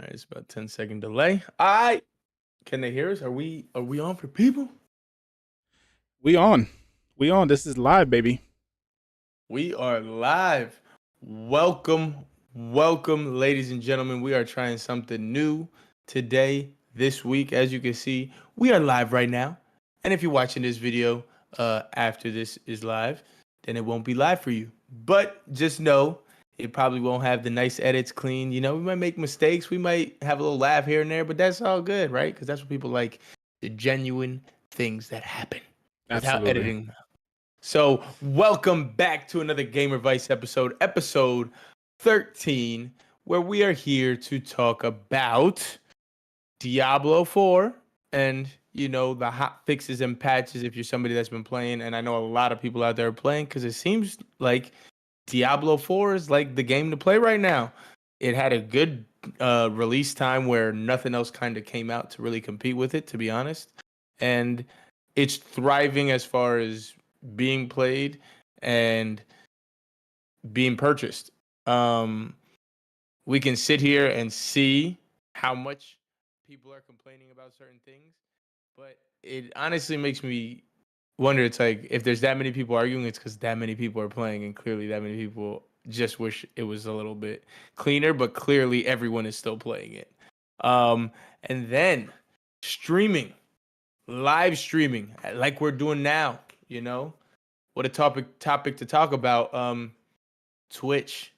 All right, it's about 10-second delay. All right. Can they hear us? Are we on for people? We on. We on. This is live, baby. We are live. Welcome, welcome, ladies and gentlemen. We are trying something new today, this week. As you can see, we are live right now. And if you're watching this video after this is live, then it won't be live for you. But just know it probably won't have the nice edits clean. You know, we might make mistakes. We might have a little laugh here and there, but that's all good, right? Because that's what people like, the genuine things that happen without Absolutely. editing. So, welcome back to another GamerVice episode 13, where we are here to talk about Diablo 4 and, the hot fixes and patches if you're somebody that's been playing. And I know a lot of people out there are playing because it seems like Diablo 4 is like the game to play right now. It had a good release time where nothing else kind of came out to really compete with it, to be honest. And it's thriving as far as being played and being purchased. Um, we can sit here and see how much people are complaining about certain things, but it honestly makes me wonder. It's like if there's that many people arguing, it's because that many people are playing, and clearly that many people just wish it was a little bit cleaner. But clearly everyone is still playing it. And then streaming, live streaming, like we're doing now. What a topic to talk about. Twitch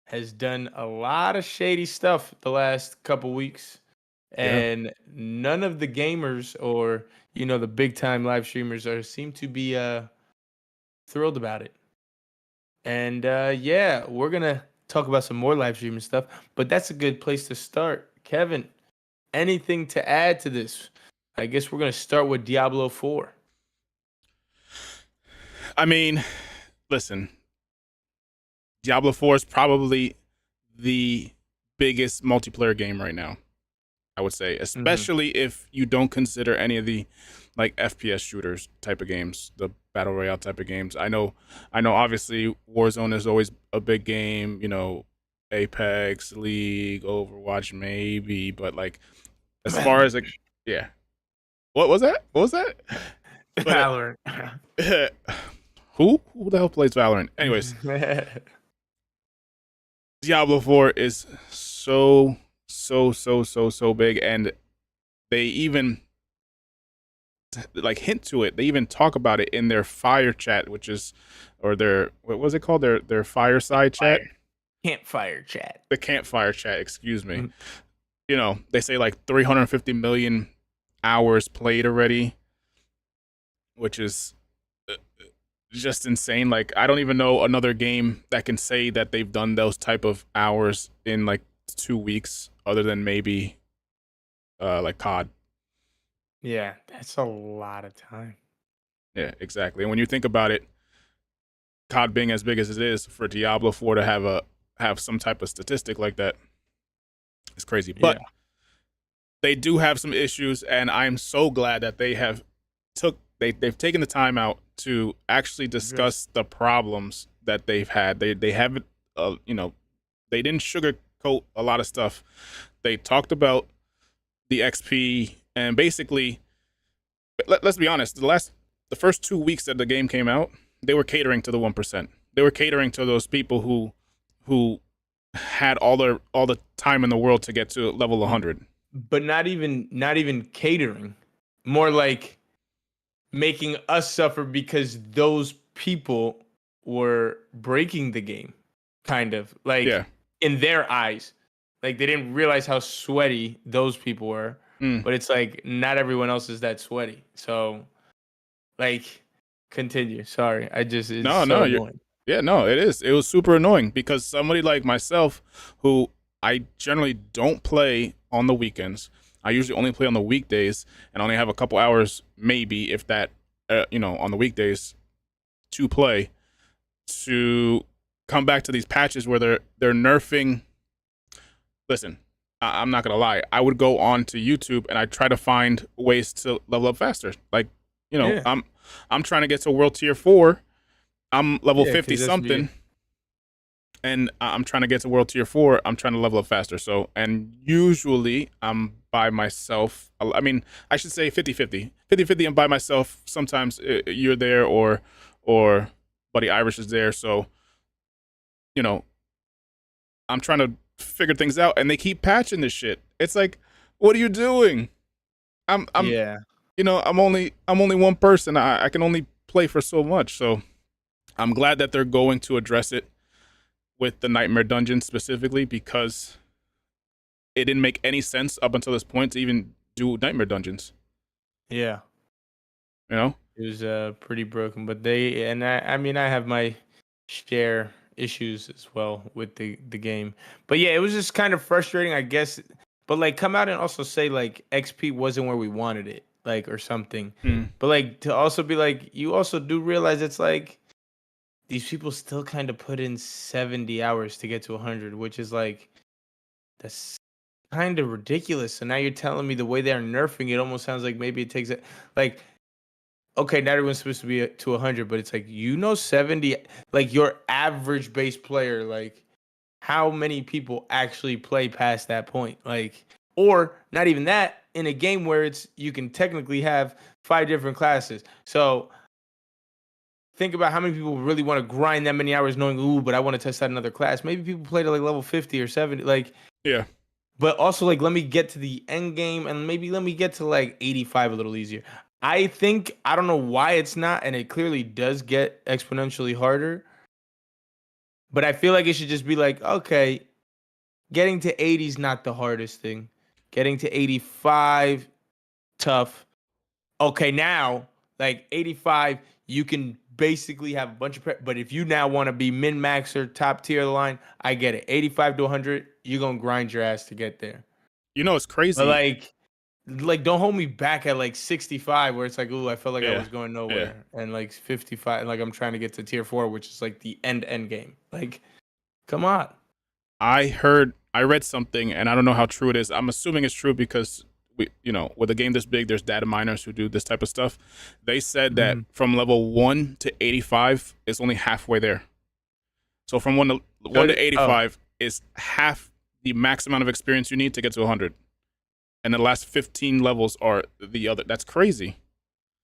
has done a lot of shady stuff the last couple weeks, Yeah. and none of the gamers or the big time live streamers seem to be thrilled about it. And yeah, we're gonna talk about some more live streaming stuff, but that's a good place to start. Kevin, anything to add to this? I guess we're gonna start with Diablo 4. I mean, listen, Diablo 4 is probably the biggest multiplayer game right now, I would say, especially if you don't consider any of the like FPS shooters type of games, the battle royale type of games. I know obviously Warzone is always a big game, Apex, League, Overwatch maybe, but like as far as like yeah. What was that? What was that? But Valorant. who the hell plays Valorant? Anyways, Diablo 4 is so big, and they even like hint to it. They even talk about it in their fire chat, which is, or their, what was it called? Their fireside chat? Campfire chat. The campfire chat, excuse me. They say like 350 million hours played already, which is just insane. Like, I don't even know another game that can say that they've done those type of hours in like 2 weeks, other than maybe like COD. Yeah, that's a lot of time. Yeah, exactly. And when you think about it, COD being as big as it is, for Diablo 4 to have some type of statistic like that, it's crazy. But they do have some issues, and I'm so glad that they've taken the time out to actually discuss the problems that they've had. They haven't they didn't sugarcoat a lot of stuff. They talked about the XP, and basically, let's be honest, the first 2 weeks that the game came out, they were catering to the 1%. They were catering to those people who had all the time in the world to get to level 100. But not even catering. More like making us suffer because those people were breaking the game, kind of. Like, in their eyes. Like, they didn't realize how sweaty those people were. But it's like, not everyone else is that sweaty. So, like, continue. Sorry. It is so annoying. No, it is. It was super annoying because somebody like myself, who I generally don't play on the weekends, I usually only play on the weekdays and only have a couple hours, maybe, if that, on the weekdays to play, to come back to these patches where they're nerfing. Listen, I'm not gonna lie. I would go on to YouTube and I try to find ways to level up faster. Like, I'm trying to get to World Tier 4. I'm level 50 something. and I'm trying to get to world tier 4. I'm trying to level up faster. So, and usually I'm by myself. I mean, I should say 50-50. 50-50, I'm by myself. Sometimes you're there, or Buddy Irish is there. So, you know, I'm trying to figure things out, and they keep patching this shit. It's like, what are you doing? I'm Yeah. I'm only one person. I can only play for so much. So I'm glad that they're going to address it with the Nightmare Dungeon specifically, because it didn't make any sense up until this point to even do Nightmare Dungeons. Yeah. You know? It was pretty broken, but I mean, I have my share issues as well with the game. But yeah, it was just kind of frustrating, I guess. But like, come out and also say like XP wasn't where we wanted it, like, or something. But like, to also be like, you also do realize it's like these people still kind of put in 70 hours to get to 100, which is like, that's kind of ridiculous. So now you're telling me the way they're nerfing it almost sounds like maybe it takes it like, okay, not everyone's supposed to be to 100, but it's like, 70, like your average base player, like how many people actually play past that point? Like, or not even that, in a game where it's, you can technically have 5 different classes. So think about how many people really want to grind that many hours knowing, ooh, but I want to test out another class. Maybe people play to like level 50 or 70, like, Yeah. but also like, let me get to the end game and maybe let me get to like 85 a little easier. I think, I don't know why it's not, and it clearly does get exponentially harder. But I feel like it should just be like, okay, getting to 80 is not the hardest thing. Getting to 85, tough. Okay, now, like 85, you can basically have a bunch of but if you now want to be min-maxer, top tier of the line, I get it. 85 to 100, you're going to grind your ass to get there. You know, it's But crazy. like don't hold me back at like 65 where it's like, ooh, I felt like I was going Yeah. nowhere. And like 55, like I'm trying to get to tier 4, which is like the end game. Like, come on. I read something, and I don't know how true it is. I'm assuming it's true because with a game this big, there's data miners who do this type of stuff. They said that from level 1 to 85 is only halfway there. So from 1 to 85 is half the max amount of experience you need to get to 100. And the last 15 levels are the other. That's crazy.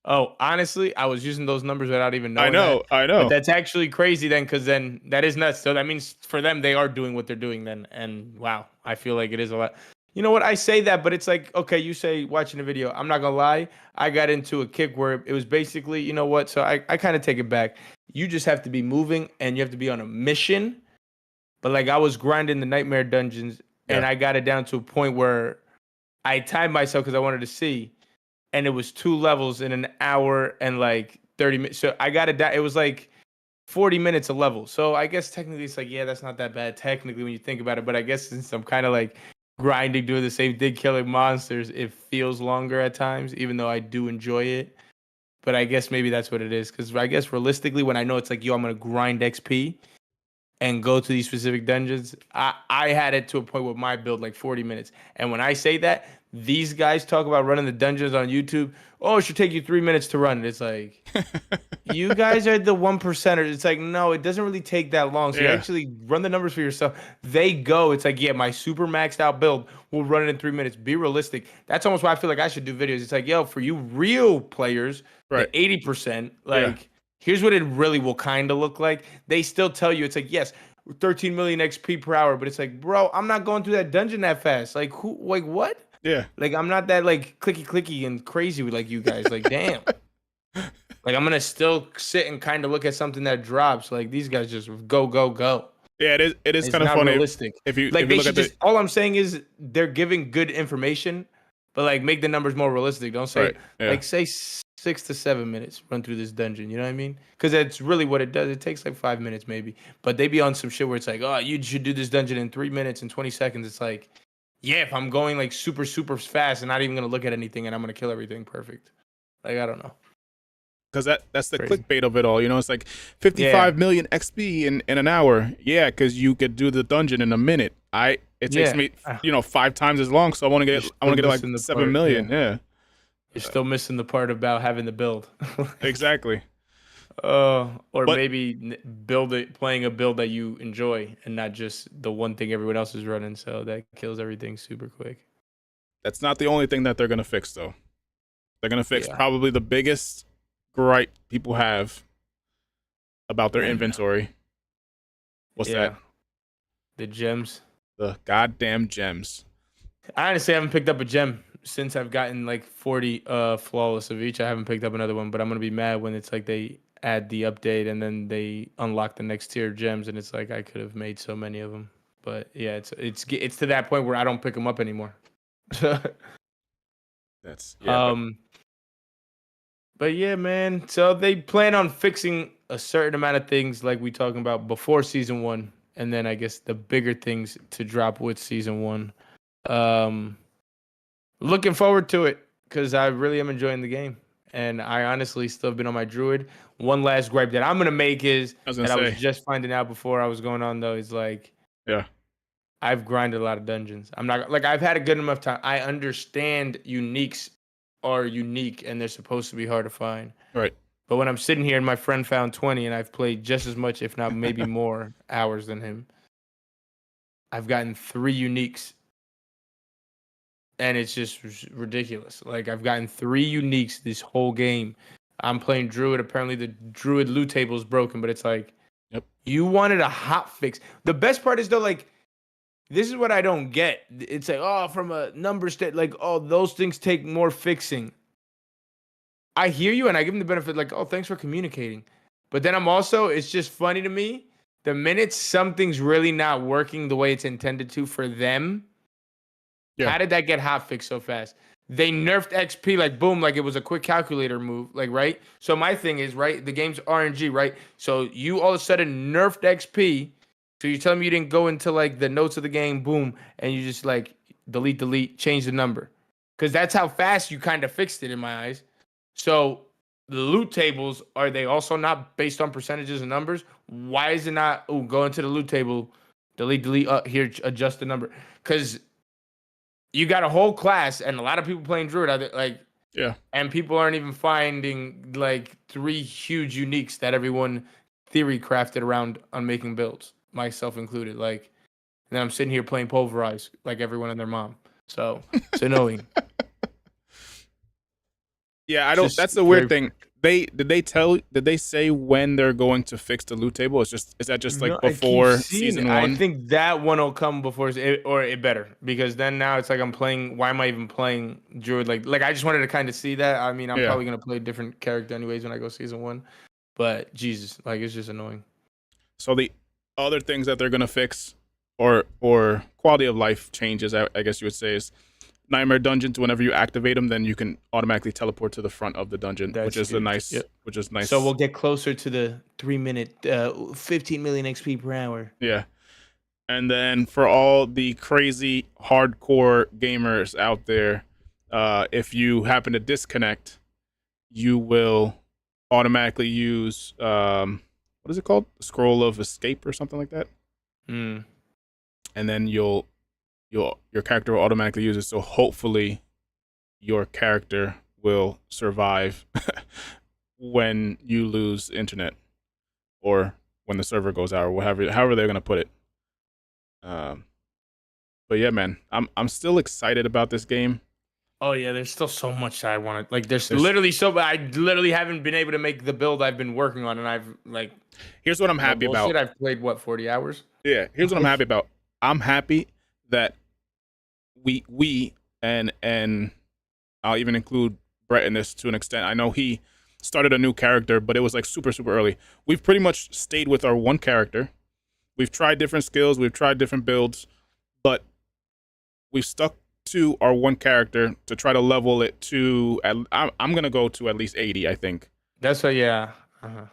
Oh, honestly, I was using those numbers without even knowing. I know. But that's actually crazy then, because then that is nuts. So that means for them, they are doing what they're doing then. And wow, I feel like it is a lot. You know what? I say that, but it's like, okay, you say watching a video. I'm not going to lie. I got into a kick where it was basically, you know what? So I kind of take it back. You just have to be moving and you have to be on a mission. But like, I was grinding the Nightmare Dungeons and I got it down to a point where I timed myself because I wanted to see. And it was 2 levels in an hour and like 30 minutes. So I got it down. It was like 40 minutes a level. So I guess technically it's like, yeah, that's not that bad technically when you think about it. But I guess since I'm kind of like grinding, doing the same thing, killing monsters, it feels longer at times, even though I do enjoy it. But I guess maybe that's what it is. Because I guess realistically, when I know it's like, yo, I'm going to grind XP and go to these specific dungeons, I had it to a point with my build like 40 minutes. And when I say that, these guys talk about running the dungeons on YouTube. Oh, it should take you 3 minutes to run it. It's like, you guys are the 1%ers. It's like, no, it doesn't really take that long. So you actually run the numbers for yourself. They go. It's like, yeah, my super maxed out build will run it in 3 minutes. Be realistic. That's almost why I feel like I should do videos. It's like, yo, for you real players, right. the 80%, like, here's what it really will kind of look like. They still tell you, it's like, yes, 13 million XP per hour, but it's like, bro, I'm not going through that dungeon that fast. Like, who, like, what? Yeah. Like, I'm not that, like, clicky and crazy with, like, you guys. Like, damn. Like, I'm going to still sit and kind of look at something that drops. Like, these guys just go. Yeah, it is kind of funny. Realistic. If you, like, if they you look should at just, all I'm saying is they're giving good information, but, like, make the numbers more realistic. Don't say, like, say 6 to 7 minutes run through this dungeon. You know what I mean? Because that's really what it does. It takes, like, 5 minutes maybe. But they be on some shit where it's like, oh, you should do this dungeon in 3 minutes and 20 seconds. It's like, yeah, if I'm going like super fast and not even gonna look at anything and I'm gonna kill everything perfect. Like, I don't know. Because that's the clickbait of it all. You know, it's like 55 million XP in an hour. Yeah, because you could do the dungeon in a minute. It takes me 5 times as long, so I want to get like 7 million. Yeah. You're still missing the part about having the build. Exactly. Or But maybe playing a build that you enjoy and not just the one thing everyone else is running. So that kills everything super quick. that's not the only thing that they're gonna fix, though. They're gonna fix Yeah, probably the biggest gripe people have about their and inventory. What's that? yeah, the gems. The goddamn gems. I honestly haven't picked up a gem since I've gotten like 40 flawless of each. I haven't picked up another one, but I'm gonna be mad when it's like they add the update and then they unlock the next tier of gems and it's like I could have made so many of them. But yeah, it's to that point where I don't pick them up anymore. That's yeah, but um but yeah, man. So they plan on fixing a certain amount of things like we talking about before season 1 and then I guess the bigger things to drop with season 1. Um Looking forward to it because I really am enjoying the game. And I honestly still have been on my druid. One last gripe that I'm gonna make is I was gonna that I was say, just finding out before I was going on though is like yeah, I've grinded a lot of dungeons. I'm not like I've had a good enough time. I understand uniques are unique and they're supposed to be hard to find. right. But when I'm sitting here and my friend found 20 and I've played just as much, if not maybe more hours than him, I've gotten 3 uniques and it's just ridiculous. Like I've gotten 3 uniques this whole game. I'm playing Druid. Apparently, the Druid loot table is broken, but it's like, Yep. you wanted a hot fix. The best part is though, like this is what I don't get. It's like, oh, from a number state, like, oh, those things take more fixing. I hear you, and I give them the benefit, like, oh, thanks for communicating. But then it's just funny to me. The minute something's really not working the way it's intended to for them, Yeah. how did that get hotfixed so fast? They nerfed XP like boom, like it was a quick calculator move, like right. So my thing is right, the game's RNG, right? So you all of a sudden nerfed XP. So you're telling me you didn't go into like the notes of the game, boom, and you just like delete, change the number, because that's how fast you kind of fixed it in my eyes. So the loot tables, are they also not based on percentages and numbers? Why is it not? Oh, go into the loot table, delete. Here, adjust the number, because you got a whole class and a lot of people playing Druid, like, Yeah. and people aren't even finding like 3 huge uniques that everyone theory crafted around on making builds, myself included. Like, and then I'm sitting here playing Pulverize like everyone and their mom. So it's annoying. Yeah, I It's don't. just That's the weird very. thing. Did they say when they're going to fix the loot table? Is that just No, like I keep before seeing it. season I 1? think that one will come before it better, because then now it's like I'm playing. Why am I even playing Druid? Like I just wanted to kind of see that. I mean, I'm Yeah. probably gonna play a different character anyways when I go season 1, but Jesus, like it's just annoying. So the other things that they're gonna fix, or quality of life changes, I guess you would say, is Nightmare Dungeons. Whenever you activate them, then you can automatically teleport to the front of the dungeon, That's huge. Yep. which is nice. So we'll get closer to the 3 minute, 15 million XP per hour. Yeah. And then for all the crazy hardcore gamers out there, if you happen to disconnect, you will automatically use what is it called? Scroll of Escape or something like that. Mm. And then your character will automatically use it. So hopefully your character will survive when you lose internet or when the server goes out, or however they're gonna put it. But yeah, man, I'm still excited about this game. Oh yeah, there's still so much I want to like. There's literally so I literally haven't been able to make the build I've been working on, and I've like. Here's what I'm No happy bullshit. about. I've played what 40 hours. Yeah, here's what I'm happy about. I'm happy that we and I'll even include Brett in this to an extent. I know he started a new character, but it was like super early. We've pretty much stayed with our one character. We've tried different skills, we've tried different builds, but we've stuck to our one character to try to level it to. I'm gonna go to at least 80. I think That's what. Yeah. Uh-huh.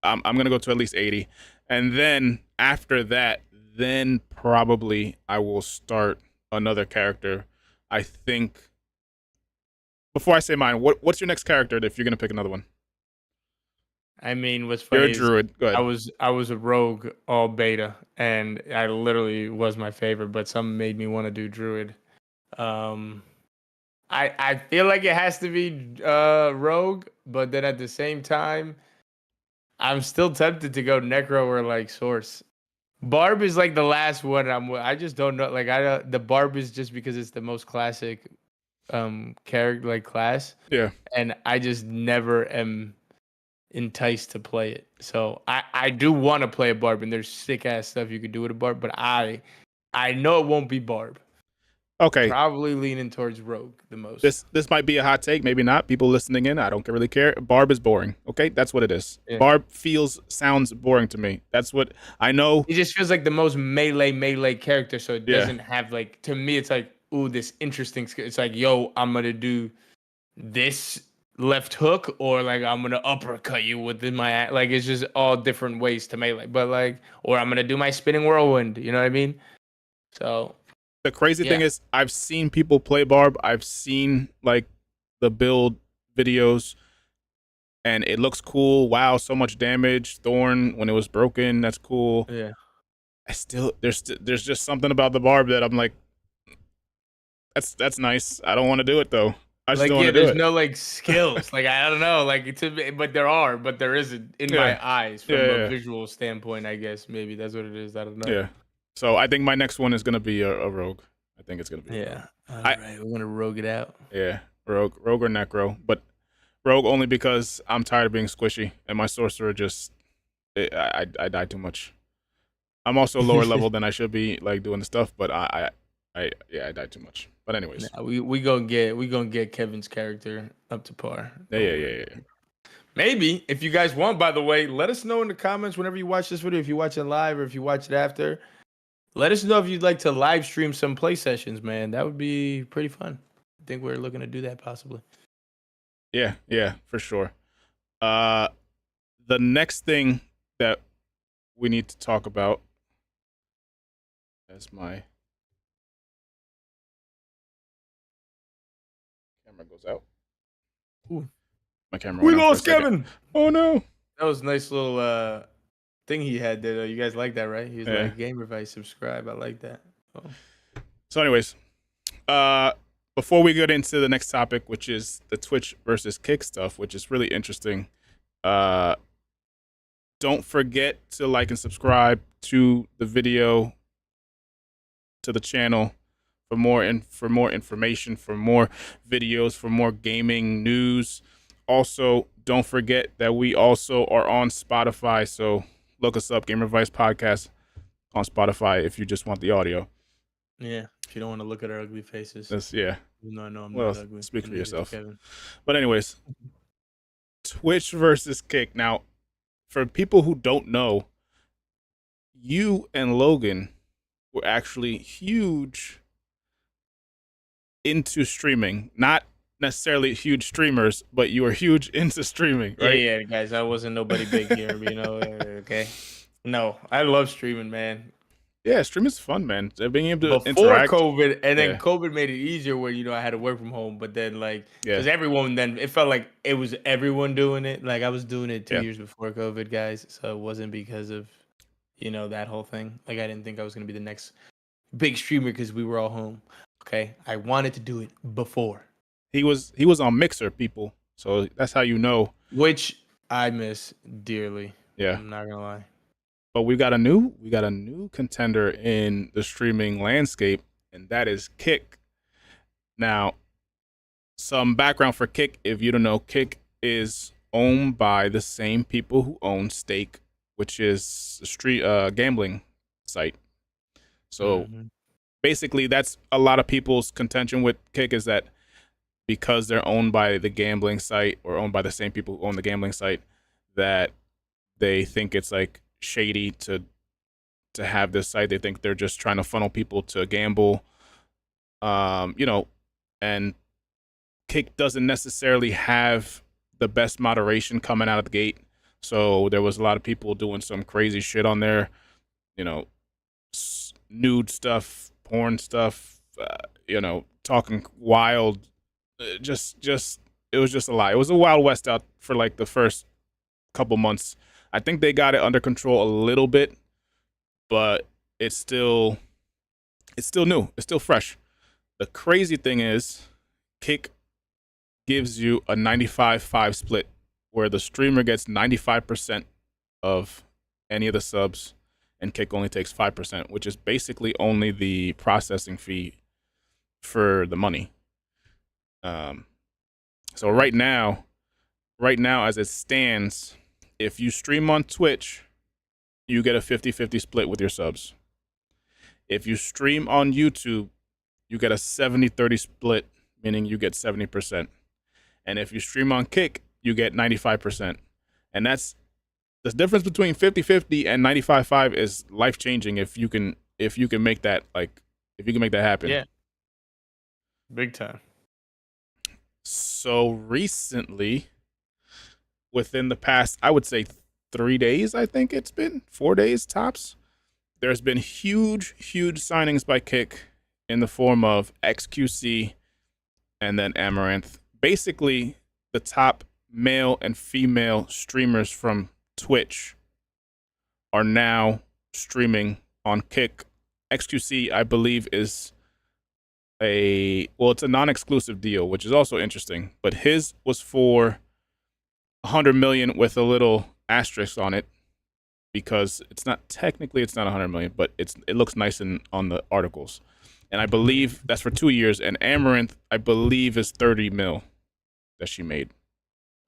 I'm gonna go to at least 80, and then after that, then probably I will start another character. I think. Before I say mine, what's your next character if you're gonna pick another one? I mean, what's You're funny a is druid. Go ahead. I was a rogue all beta, and I literally was my favorite, but some made me want to do druid. Um, I feel like it has to be rogue, but then at the same time, I'm still tempted to go Necro or like Source. Barb is like the last one. I just don't know. Like the Barb is just because it's the most classic character like class. Yeah. And I just never am enticed to play it. So I do want to play a Barb, and there's sick ass stuff you could do with a Barb, but I know it won't be Barb. Okay. Probably leaning towards Rogue the most. This might be a hot take, maybe not. People listening in, I don't really care. Barb is boring. Okay, that's what it is. Yeah. Barb sounds boring to me. That's what I know. It just feels like the most melee character, so it doesn't have like, to me it's like, ooh, this interesting skill. It's like, yo, I'm gonna do this left hook, or like I'm gonna uppercut you within my, like it's just all different ways to melee. But like, or I'm gonna do my spinning whirlwind. You know what I mean? So the crazy thing is, I've seen people play Barb. I've seen like the build videos, and it looks cool. Wow, so much damage. Thorn when it was broken, that's cool. Yeah. I still there's just something about the Barb that I'm like, that's nice. I don't want to do it though. I just like, don't want to do there's it. no like skills. Like I don't know. Like but there isn't in my eyes from a visual standpoint. I guess maybe that's what it is. I don't know. Yeah. So I think my next one is gonna be a Rogue. I think it's gonna be. Yeah. All right, we're gonna Rogue it out. Yeah, Rogue or Necro, but Rogue only because I'm tired of being squishy, and my sorcerer I die too much. I'm also lower level than I should be, like doing the stuff, but I die too much. But anyways, we gonna get Kevin's character up to par. Yeah. Maybe if you guys want. By the way, let us know in the comments whenever you watch this video. If you watch it live or if you watch it after. Let us know if you'd like to live stream some play sessions, man. That would be pretty fun. I think we're looking to do that possibly. Yeah, for sure. The next thing that we need to talk about, as my camera goes out. Ooh. My camera. We lost Kevin. Oh no. That was a nice little thing he had there. You guys like that, right? He was like, GAMERViCE, subscribe. I like that. Oh. So anyways, before we get into the next topic, which is the Twitch versus Kick stuff, which is really interesting, don't forget to like and subscribe to the video, to the channel for more information, for more videos, for more gaming news. Also, don't forget that we also are on Spotify, so look us up, GAMERViCE Podcast on Spotify if you just want the audio. Yeah, if you don't want to look at our ugly faces. Yeah. No, I'm not ugly. Speak for yourself. But anyways, Twitch versus Kick. Now, for people who don't know, you and Logan were actually huge into streaming. Not necessarily huge streamers, but you were huge into streaming, right? Yeah, guys. I wasn't nobody big here, okay? No, I love streaming, man. Yeah, streaming is fun, man. Being able to Before interact. COVID, and then COVID made it easier where, I had to work from home, but then because everyone, then it felt like it was everyone doing it. Like I was doing it 2 years before COVID, guys. So it wasn't because of, that whole thing. Like I didn't think I was going to be the next big streamer because we were all home. Okay. I wanted to do it before. He was on Mixer, people. So that's how you know. Which I miss dearly. Yeah. I'm not going to lie. But we got a new contender in the streaming landscape, and that is Kick. Now, some background for Kick. If you don't know, Kick is owned by the same people who own Stake, which is a street gambling site. So basically, that's a lot of people's contention with Kick, is that because they're owned by the gambling site, or owned by the same people who own the gambling site, that they think it's like shady to have this site. They think they're just trying to funnel people to gamble, and Kick doesn't necessarily have the best moderation coming out of the gate. So there was a lot of people doing some crazy shit on there, nude stuff, porn stuff, talking wild, just it was just a lot. It was a Wild West out for like the first couple months. I think they got it under control a little bit, but it's still new. It's still fresh. The crazy thing is, Kick gives you a 95-5 split, where the streamer gets 95% of any of the subs, and Kick only takes 5%, which is basically only the processing fee for the money. So right now, as it stands, if you stream on Twitch, you get a 50-50 split with your subs. If you stream on YouTube, you get a 70-30 split, meaning you get 70%. And if you stream on Kick, you get 95%. And that's the difference between 50-50 and 95-5 is life-changing if you can make that happen. Yeah. Big time. So recently, within the past, I would say 3 days, I think it's been 4 days tops, there's been huge signings by Kick in the form of XQC and then Amaranth. Basically, the top male and female streamers from Twitch are now streaming on Kick. XQC, I believe, is it's a non-exclusive deal, which is also interesting. But his was for 100 million with a little asterisk on it, because it's not 100 million, but it looks nice on the articles. And I believe that's for 2 years. And Amaranth, I believe, is 30 mil that she made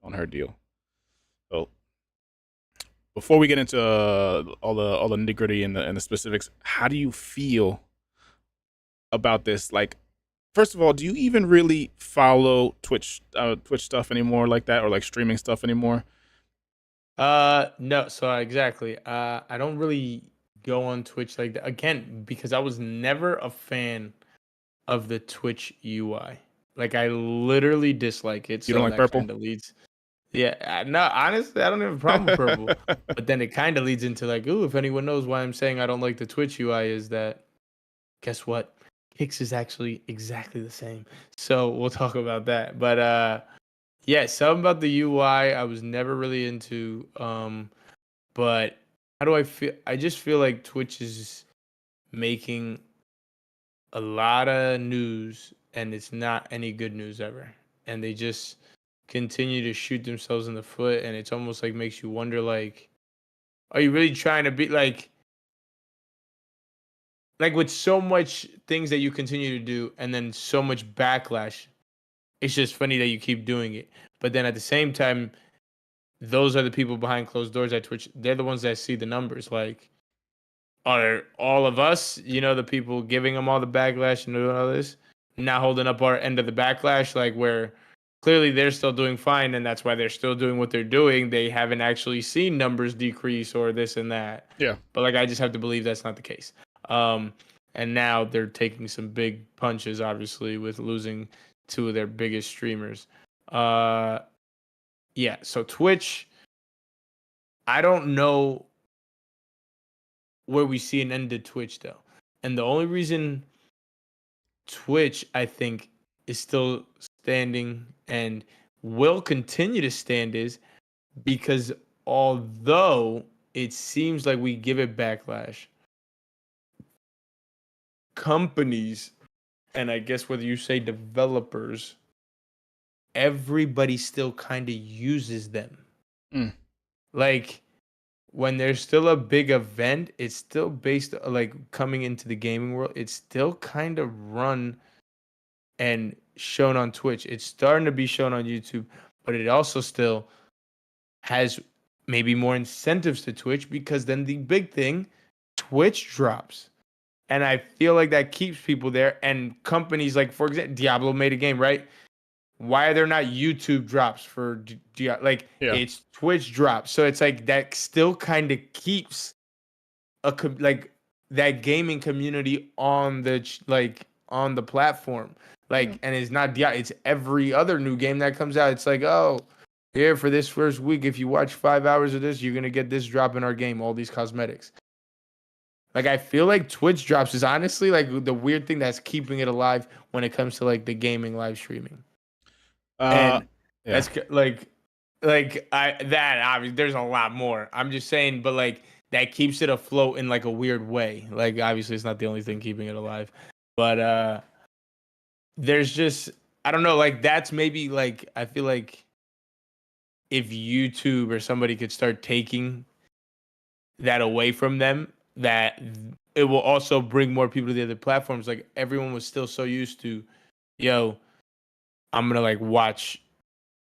on her deal. So before we get into all the nitty-gritty and the specifics, how do you feel about this? Like, first of all, do you even really follow Twitch stuff anymore like that, or like streaming stuff anymore? No. So exactly. I don't really go on Twitch like that again because I was never a fan of the Twitch UI. Like, I literally dislike it. You So don't like that purple? kind of leads. Yeah, no, honestly, I don't have a problem with purple. But then it kind of leads into like, ooh, if anyone knows why I'm saying I don't like the Twitch UI, is that guess what? Hicks is actually exactly the same. So we'll talk about that. But yeah, something about the UI I was never really into. But how do I feel? I just feel like Twitch is making a lot of news and it's not any good news ever. And they just continue to shoot themselves in the foot, and it's almost like makes you wonder, like, are you really trying to be like with so much things that you continue to do and then so much backlash, it's just funny that you keep doing it. But then at the same time, those are the people behind closed doors at Twitch. They're the ones that see the numbers. Like, are all of us, the people giving them all the backlash and doing all this, not holding up our end of the backlash, like where clearly they're still doing fine and that's why they're still doing what they're doing. They haven't actually seen numbers decrease or this and that. Yeah. But like, I just have to believe that's not the case. And now they're taking some big punches, obviously, with losing two of their biggest streamers. Yeah, so Twitch, I don't know where we see an end to Twitch, though. And the only reason Twitch, I think, is still standing and will continue to stand is because although it seems like we give it backlash, companies, and I guess whether you say developers, everybody still kind of uses them. Like, when there's still a big event, it's still based like coming into the gaming world. It's still kind of run and shown on Twitch. It's starting to be shown on YouTube, but it also still has maybe more incentives to Twitch because then the big thing, Twitch drops. And I feel like that keeps people there. And companies like, for example, Diablo made a game, right? Why are there not YouTube drops for Diablo? Like, it's Twitch drops. So it's like that still kind of keeps like that gaming community on the platform. Like, and it's not Diablo, it's every other new game that comes out. It's like, oh, here for this first week, if you watch 5 hours of this, you're gonna get this drop in our game, all these cosmetics. Like, I feel like Twitch drops is honestly like the weird thing that's keeping it alive when it comes to like the gaming live streaming. And that's like that obviously there's a lot more. I'm just saying, but like that keeps it afloat in like a weird way. Like, obviously it's not the only thing keeping it alive, but there's just, I don't know, like that's maybe like, I feel like if YouTube or somebody could start taking that away from them, that it will also bring more people to the other platforms. Like everyone was still so used to, yo, I'm gonna like watch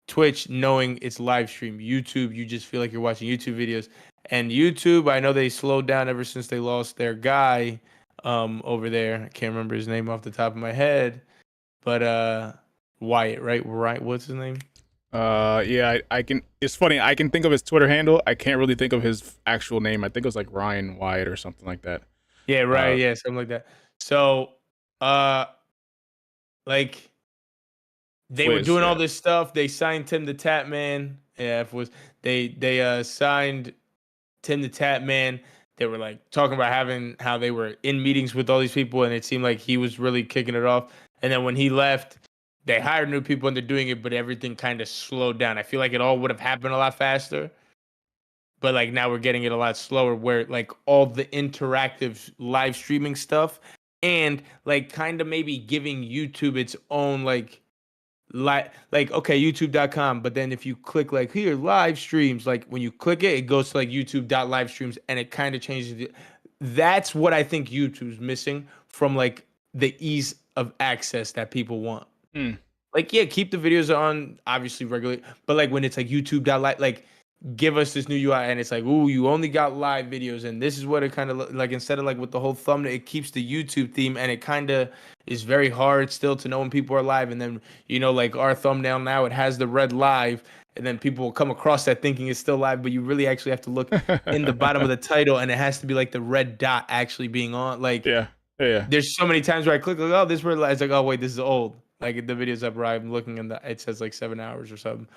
Twitch knowing it's live stream. YouTube, you just feel like you're watching YouTube videos. And YouTube, I know they slowed down ever since they lost their guy over there. I can't remember his name off the top of my head, but Wyatt, right? Right, what's his name? Yeah, I can. It's funny. I can think of his Twitter handle. I can't really think of his actual name. I think it was like Ryan Wyatt or something like that. Yeah, right. Yeah, something like that. So, uh, like they were Fliz, doing all yeah. this stuff. They signed Tim the Tap Man. Yeah, if it was they signed Tim the Tap Man. They were like talking about having how they were in meetings with all these people, and it seemed like he was really kicking it off. And then when he left, they hired new people and they're doing it, but everything kind of slowed down. I feel like it all would have happened a lot faster, but like now we're getting it a lot slower, where like all the interactive live streaming stuff and like kind of maybe giving YouTube its own like okay, youtube.com, but then if you click like here live streams, like when you click it goes to like youtube.livestreams, and it kind of changes that's what I think YouTube's missing from like the ease of access that people want. Hmm. Like yeah, keep the videos on obviously regularly, but like when it's like youtube.live, like give us this new UI and it's like, ooh, you only got live videos, and this is what it kind of like, instead of like with the whole thumbnail, it keeps the YouTube theme, and it kind of is very hard still to know when people are live. And then like our thumbnail now, it has the red live, and then people will come across that thinking it's still live, but you really actually have to look in the bottom of the title, and it has to be like the red dot actually being on. Like Yeah, yeah. there's so many times where I click like, oh, this word, it's like, oh wait, this is old. Like the video's up where I'm looking and it says like 7 hours or something.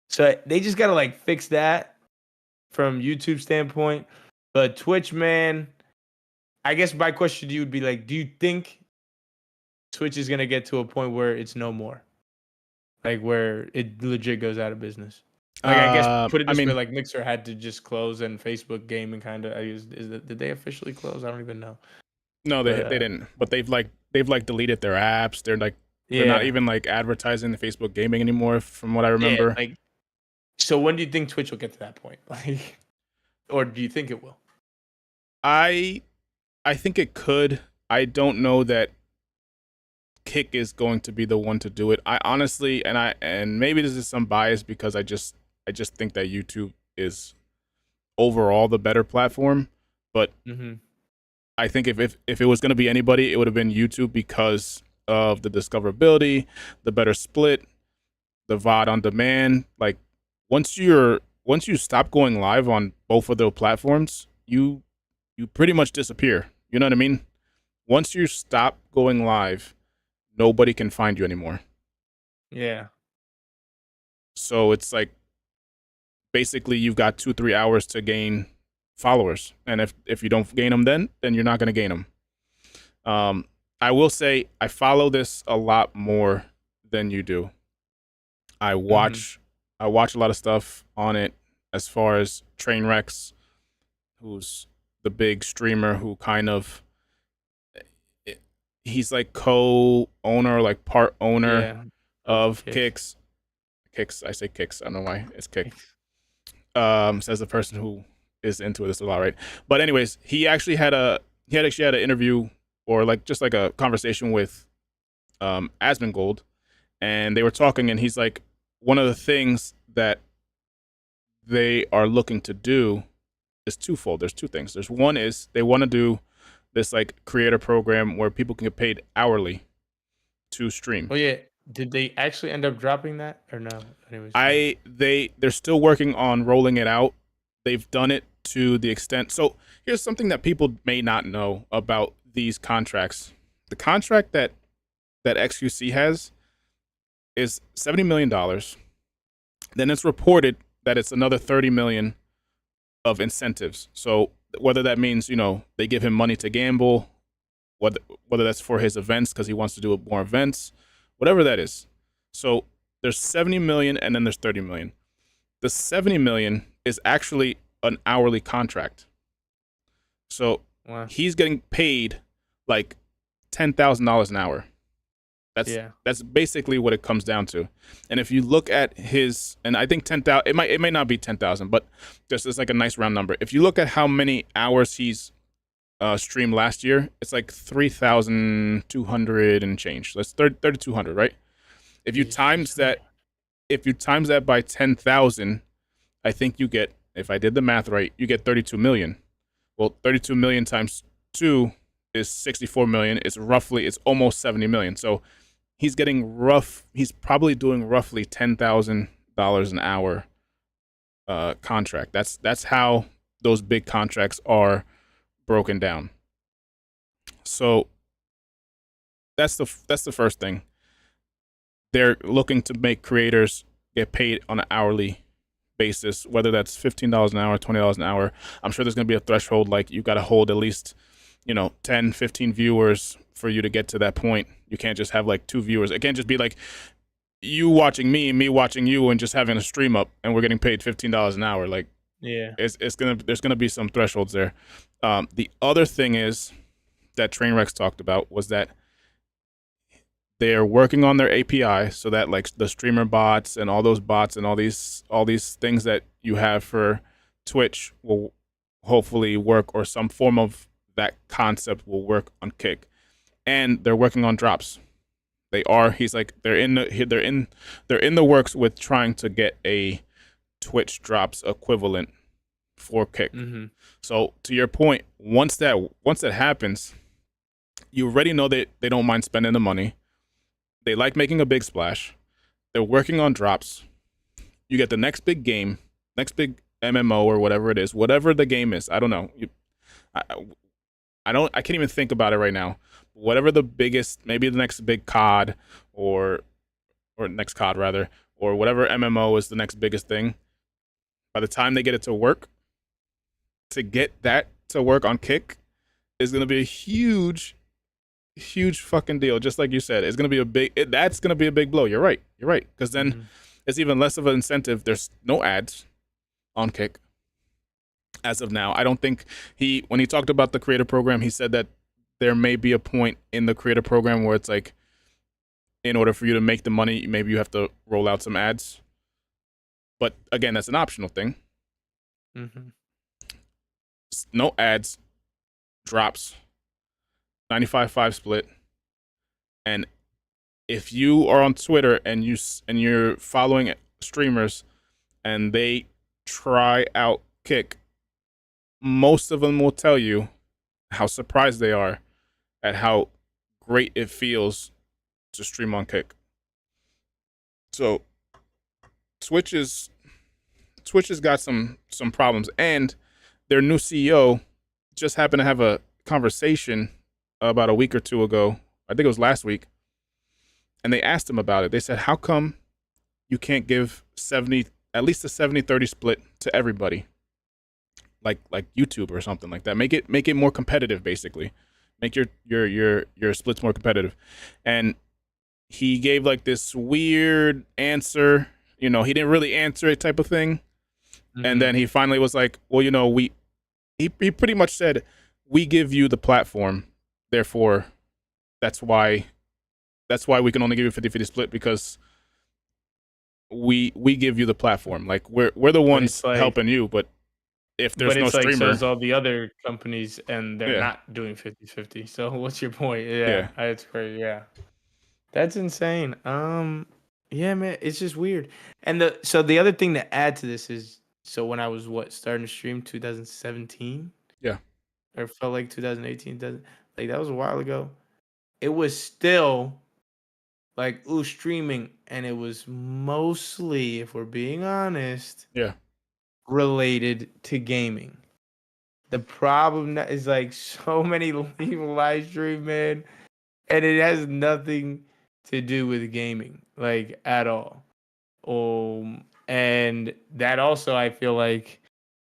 So they just gotta like fix that from YouTube standpoint. But Twitch, man, I guess my question to you would be like, do you think Twitch is gonna get to a point where it's no more? Like where it legit goes out of business? Like I guess put it I this way, mean, like Mixer had to just close, and Facebook Gaming kind of did they officially close? I don't even know. no, But they didn't. But they've deleted their apps. They're not yeah, even like advertising the Facebook gaming anymore, from what I yeah. remember. Like so, when do you think Twitch will get to that point? Like, or do you think it will? I I think it could. I don't know that Kick is going to be the one to do it. I honestly, and maybe this is some bias because I just think that YouTube is overall the better platform. But Mm-hmm. I think if it was going to be anybody, it would have been YouTube because of the discoverability, the better split, the VOD on demand. Like once you stop going live on both of those platforms, you pretty much disappear. You know what I mean? Once you stop going live, nobody can find you anymore. Yeah. So it's like basically you've got 2-3 hours to gain followers, and if you don't gain them, then you're not going to gain them. I will say I follow this a lot more than you do. I Mm-hmm. watch I watch a lot of stuff on it, as far as Trainwrecks, who's the big streamer who kind of he's like co-owner, like part owner Yeah. Of of kicks. Kicks. I say Kicks. I don't know why it's Kick. Says the person who is into this a lot, right? But anyways, he actually had an interview, or like just like a conversation with Asmongold, and they were talking, and he's like, one of the things that they are looking to do is twofold. There's two things. There's one is they want to do this like creator program where people can get paid hourly to stream. Oh yeah. Did they actually end up dropping that or no? Anyways, sorry. They're still working on rolling it out. They've done it to the extent. So here's something that people may not know about these contracts. The contract that XQC has is $70 million. Then it's reported that it's another 30 million of incentives. So whether that means they give him money to gamble, whether that's for his events because he wants to do more events, whatever that is. So there's 70 million and then there's 30 million. The 70 million is actually an hourly contract. So Wow. he's getting paid like $10,000 an hour. That's basically what it comes down to. And if you look at his, and I think 10,000, it might not be 10,000, but just as like a nice round number. If you look at how many hours he's streamed last year, it's like 3,200 and change. That's 3,200, right? If you times that, by 10,000, I think you get, if I did the math right, you get 32 million. Well, 32 million times 2 is 64 million. It's almost 70 million. So he's probably doing roughly $10,000 an hour contract. That's how those big contracts are broken down. So that's the first thing. They're looking to make creators get paid on an hourly basis, whether that's $15 an hour, $20 an hour. I'm sure there's going to be a threshold, like you got to hold at least 10, 15 viewers for you to get to that point. You can't just have like 2 viewers. It can't just be like you watching me watching you, and just having a stream up and we're getting paid $15 an hour. Like, there's gonna be some thresholds there. The other thing is that Trainwrecks talked about was that they're working on their API so that like the streamer bots and all those bots and all these things that you have for Twitch will hopefully work, or some form of that concept will work on Kick. And they're working on drops. He's like, they're in the works with trying to get a Twitch drops equivalent for Kick. Mm-hmm. So to your point, once that happens, you already know that they don't mind spending the money. They like making a big splash. They're working on drops. You get the next big game, next big MMO or whatever it is, whatever the game is. I don't know. I can't even think about it right now. Whatever the biggest, maybe the next big COD or next COD rather, or whatever MMO is the next biggest thing. By the time they get it to work, to get that to work on Kick is going to be a huge fucking deal. Just like you said, it's going to be that's going to be a big blow. You're right. Because then it's even less of an incentive. There's no ads on Kick as of now. I don't think when he talked about the creator program, he said that there may be a point in the creator program where it's like, in order for you to make the money, maybe you have to roll out some ads. But again, that's an optional thing. Mm-hmm. No ads, drops, 95-5 split. And if you are on Twitter and you're following streamers and they try out Kick, most of them will tell you how surprised they are at how great it feels to stream on Kick. So Twitch has got some problems, and their new CEO just happened to have a conversation about a week or two ago. I think it was last week. And they asked him about it. They said, how come you can't give at least a 70-30 split to everybody? Like YouTube or something like that. Make it more competitive, basically. Make your splits more competitive. And he gave like this weird answer. He didn't really answer it, type of thing. Mm-hmm. And then he finally was like, well, he pretty much said, we give you the platform, therefore that's why we can only give you 50-50 split, because we give you the platform. Like we're the ones helping you, but if there's no streamer, so is all the other companies, and they're not doing 50-50. So what's your point? Yeah. That's great. Yeah, that's insane. Yeah, man, it's just weird. And the other thing to add to this is, so when I was starting to stream 2017, or felt like 2018, like that was a while ago. It was still like streaming, and it was mostly, if we're being honest, related to gaming. The problem is like so many people live stream, man, and it has nothing to do with gaming, like at all. And that also, I feel like,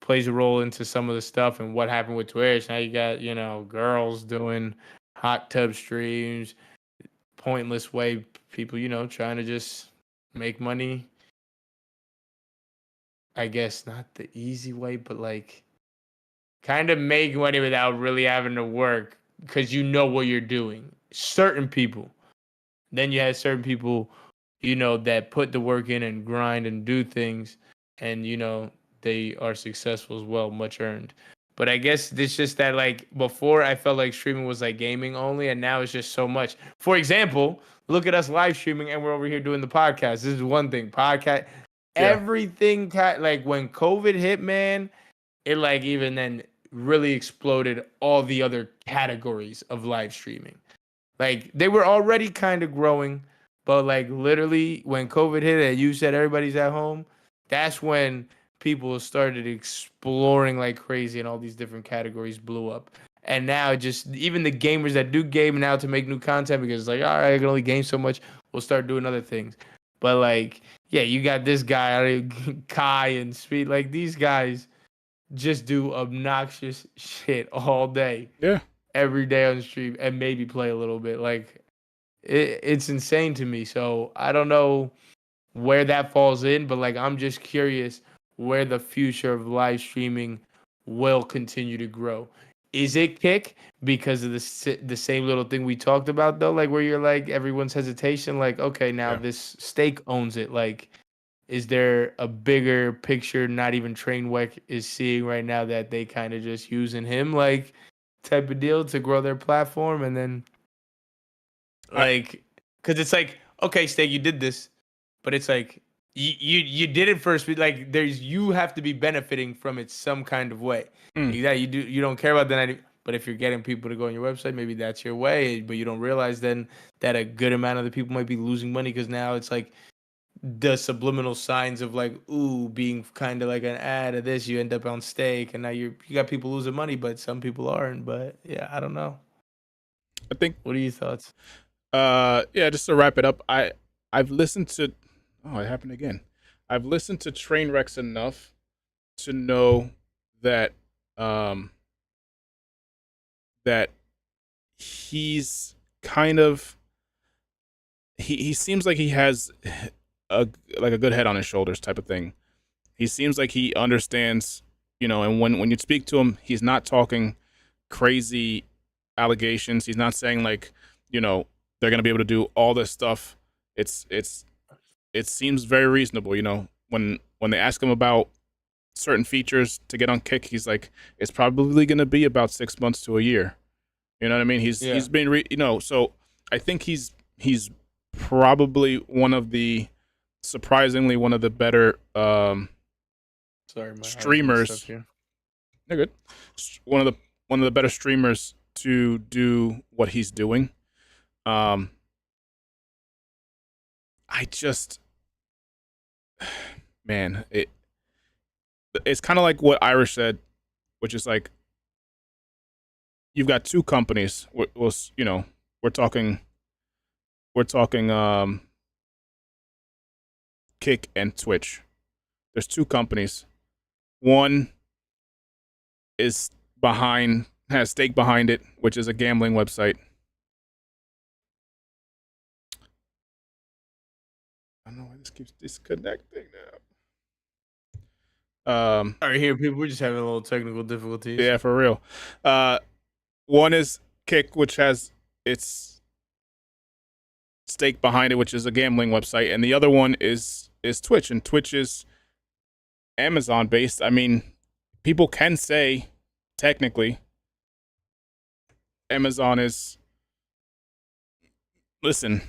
plays a role into some of the stuff and what happened with Twitch. Now you got, girls doing hot tub streams, pointless way, people, trying to just make money. I guess not the easy way, but like kind of make money without really having to work, because you know what you're doing. Certain people. Then you had certain people, that put the work in and grind and do things, and they are successful as well, much earned. But I guess it's just that, like, before I felt like streaming was like gaming only, and now it's just so much. For example, look at us live streaming, and we're over here doing the podcast. This is one thing. Podcast, Yeah. everything. Like when COVID hit, man, it like even then really exploded all the other categories of live streaming. Like they were already kind of growing, but like literally when COVID hit and you said everybody's at home, that's when people started exploring like crazy and all these different categories blew up. And now just even the gamers that do game now to make new content because it's like, all right, I can only game so much, we'll start doing other things. But like, yeah, you got this guy, Kai and Speed, like these guys just do obnoxious shit all day. Yeah. Every day on the stream and maybe play a little bit. Like it's insane to me. So I don't know where that falls in, but like I'm just curious where the future of live streaming will continue to grow. Is it Kick because of the same little thing we talked about though, like where you're like everyone's hesitation, like okay now Yeah. this stake owns it, like is there a bigger picture not even Trainwreck is seeing right now that they kind of just using him like type of deal to grow their platform and then like because it's like okay Stake you did this but it's like you did it first but like you have to be benefiting from it some kind of way. That you don't care about that, but if you're getting people to go on your website maybe that's your way, but you don't realize then that a good amount of the people might be losing money because now it's like the subliminal signs of like ooh being kind of like an ad of this, you end up on Stake and now you got people losing money but some people aren't. But yeah, I don't know. I think What are your thoughts? Yeah, just to wrap it up, I've listened to it happened again. I've listened to Trainwrecks enough to know that that he's kind of he seems like he has a good head on his shoulders type of thing. He seems like he understands, and when you speak to him, he's not talking crazy allegations. He's not saying like, they're gonna be able to do all this stuff. It seems very reasonable, when they ask him about certain features to get on Kick, he's like, it's probably gonna be about 6 months to a year. You know what I mean? He's been so I think he's probably surprisingly one of the better streamers. They're good. One of the better streamers to do what he's doing. I just, man, it's kind of like what Irish said, which is like, you've got two companies. We're talking Kick and Twitch. There's two companies. One has stake behind it, which is a gambling website. I don't know why this keeps disconnecting now. All right, here people, we're just having a little technical difficulties. Yeah, for real. One is Kick, which has its stake behind it, which is a gambling website, and the other one is Twitch, and Twitch is Amazon based. I mean, people can say technically Amazon is. Listen,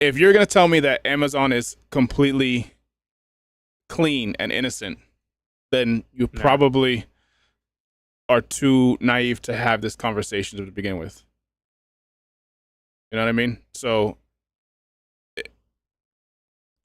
if you're gonna tell me that Amazon is completely clean and innocent, then you probably are too naive to have this conversation to begin with. You know what I mean? So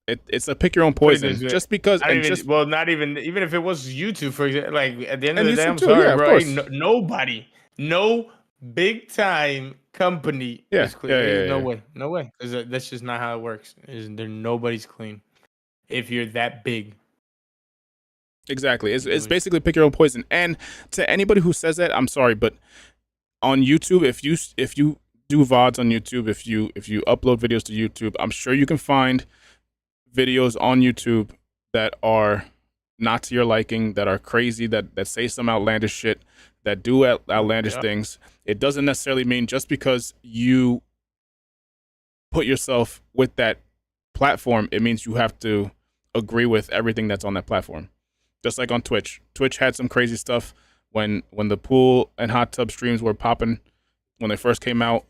it's a pick your own poison. Just because, not even if it was YouTube, for example. Like at the end of the day, I'm too, sorry, yeah, bro. Nobody, no big time company is clean. Yeah. No way. That's just not how it works. Nobody's clean if you're that big. Exactly. It's basically pick your own poison. And to anybody who says that, I'm sorry, but on YouTube, if you do VODs on YouTube, if you upload videos to YouTube, I'm sure you can find videos on YouTube that are not to your liking, that are crazy, that say some outlandish shit, that do outlandish things. It doesn't necessarily mean just because you put yourself with that platform, it means you have to agree with everything that's on that platform. Just like on Twitch. Twitch had some crazy stuff when the pool and hot tub streams were popping when they first came out.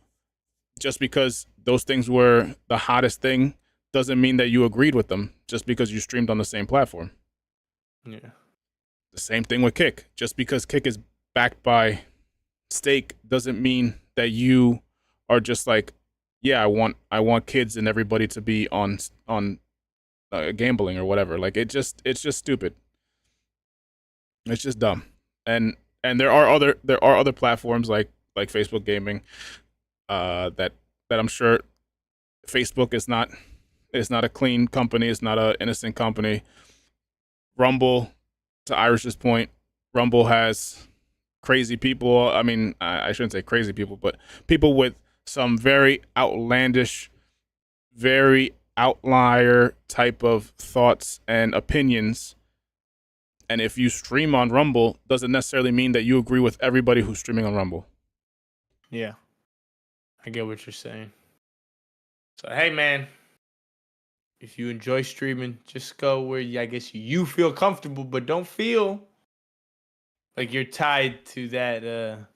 Just because those things were the hottest thing doesn't mean that you agreed with them just because you streamed on the same platform. Yeah. The same thing with Kick. Just because Kick is backed by stake doesn't mean that you are just like, yeah, I want kids and everybody to be on gambling or whatever. Like it's just stupid. It's just dumb. And there are other platforms like Facebook Gaming that I'm sure Facebook is not a clean company, it's not an innocent company. Rumble, to Irish's point, Rumble has crazy people. I mean, I shouldn't say crazy people, but people with some very outlandish, very outlier type of thoughts and opinions. And if you stream on Rumble, doesn't necessarily mean that you agree with everybody who's streaming on Rumble. Yeah. I get what you're saying. So, hey, man, if you enjoy streaming, just go where I guess you feel comfortable, but don't feel like you're tied to that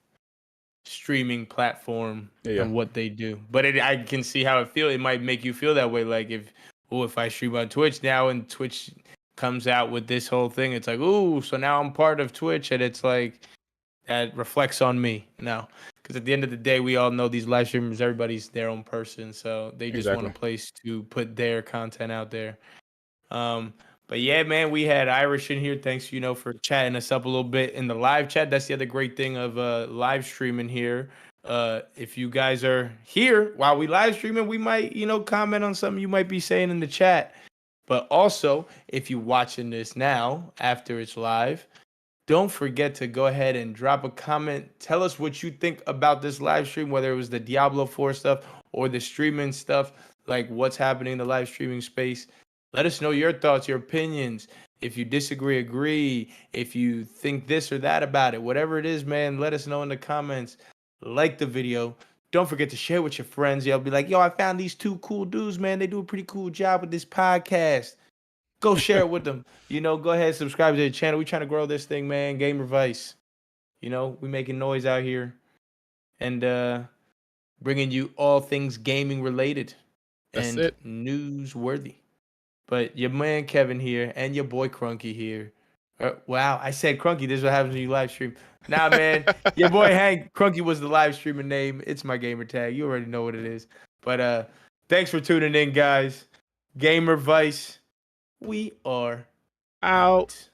streaming platform and what they do. But I can see how it might make you feel that way. Like if I stream on Twitch now and Twitch comes out with this whole thing, it's like, ooh, so now I'm part of Twitch, and it's like that reflects on me now. Because at the end of the day, we all know these live streamers, everybody's their own person, so they just want a place to put their content out there. But yeah, man, we had Irish in here. Thanks, for chatting us up a little bit in the live chat. That's the other great thing of live streaming here. If you guys are here while we live streaming, we might, comment on something you might be saying in the chat. But also, if you're watching this now after it's live, don't forget to go ahead and drop a comment. Tell us what you think about this live stream, whether it was the Diablo 4 stuff or the streaming stuff, like what's happening in the live streaming space. Let us know your thoughts, your opinions. If you disagree, agree. If you think this or that about it, whatever it is, man, let us know in the comments. Like the video. Don't forget to share with your friends. You'll be like, yo, I found these two cool dudes, man. They do a pretty cool job with this podcast. Go share it with them. Go ahead and subscribe to the channel. We're trying to grow this thing, man. GAMERViCE. We making noise out here. And bringing you all things gaming related. That's and it. Newsworthy. But your man Kevin here and your boy Crunky here. Wow, I said Crunky. This is what happens when you live stream. Nah, man. Your boy Hank. Crunky was the live streaming name. It's my gamer tag. You already know what it is. But thanks for tuning in, guys. GAMERViCE. We are out.